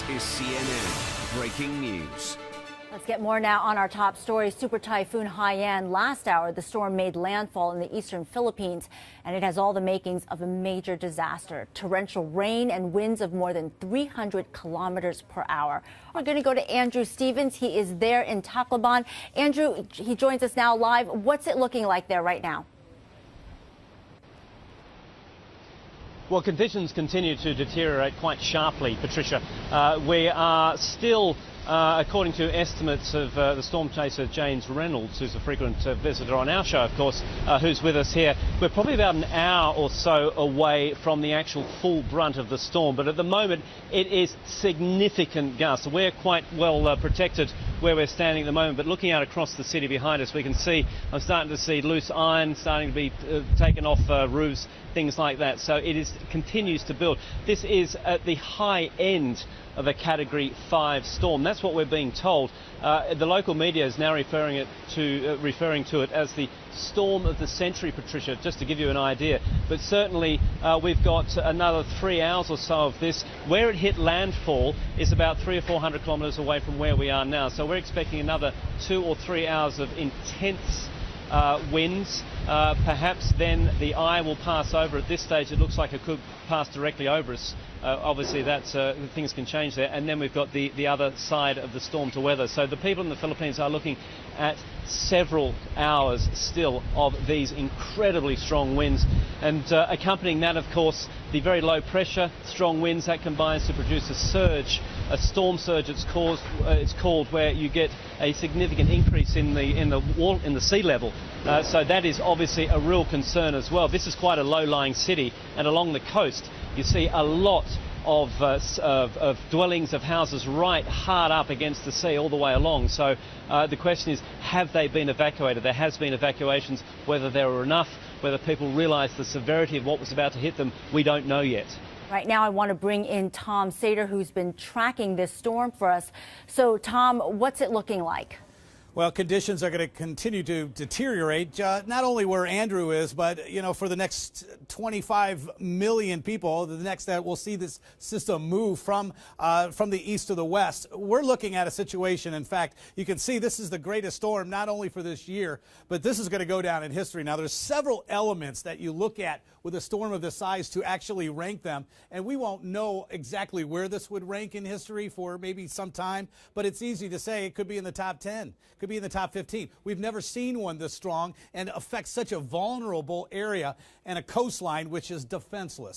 is CNN Breaking News. Let's get more now on our top story. Super Typhoon Haiyan. Last hour, the storm made landfall in the eastern Philippines, and it has all the makings of a major disaster. Torrential rain and winds of more than 300 kilometers per hour. We're going to go to Andrew Stevens. He is there in Tacloban. Andrew, he joins us now live. What's it looking like there right now? Well, conditions continue to deteriorate quite sharply, Patricia. We are still, according to estimates of the storm chaser James Reynolds, who's a frequent visitor on our show, of course, who's with us here, we're probably about an hour or so away from the actual full brunt of the storm. But at the moment, it is significant gusts. We're quite well protected where we're standing at the moment, but looking out across the city behind us, we can see, I'm starting to see loose iron starting to be taken off roofs, things like that. So it continues to build. This is at the high end of a Category 5 storm. That's what we're being told. The local media is now referring to it as the storm of the century, Patricia, just to give you an idea. But certainly we've got another 3 hours or so of this. Where it hit landfall is about 300 or 400 kilometres away from where we are now. So we're expecting another 2 or 3 hours of intense winds. Perhaps then the eye will pass over. At this stage it looks like it could pass directly over us. Obviously that's things can change there, and then we've got the other side of the storm to weather. So the people in the Philippines are looking at several hours still of these incredibly strong winds, and accompanying that, of course, the very low pressure, strong winds that combines to produce a surge, a storm surge it's called, where you get a significant increase in the sea level. So that is obviously a real concern as well. This is quite a low-lying city, and along the coast you see a lot of dwellings, of houses right hard up against the sea all the way along. So the question is, have they been evacuated? There has been evacuations. Whether there were enough, whether people realised the severity of what was about to hit them, we don't know yet. Right now, I want to bring in Tom Sater, who's been tracking this storm for us. So, Tom, what's it looking like? Well, conditions are going to continue to deteriorate, not only where Andrew is, but, you know, for the next 25 million people, the next that we'll see this system move from the east to the west. We're looking at a situation, in fact, you can see this is the greatest storm, not only for this year, but this is going to go down in history. Now, there's several elements that you look at with a storm of this size to actually rank them, and we won't know exactly where this would rank in history for maybe some time, but it's easy to say it could be in the top 10, could be in the top 15. We've never seen one this strong and affect such a vulnerable area and a coastline which is defenseless.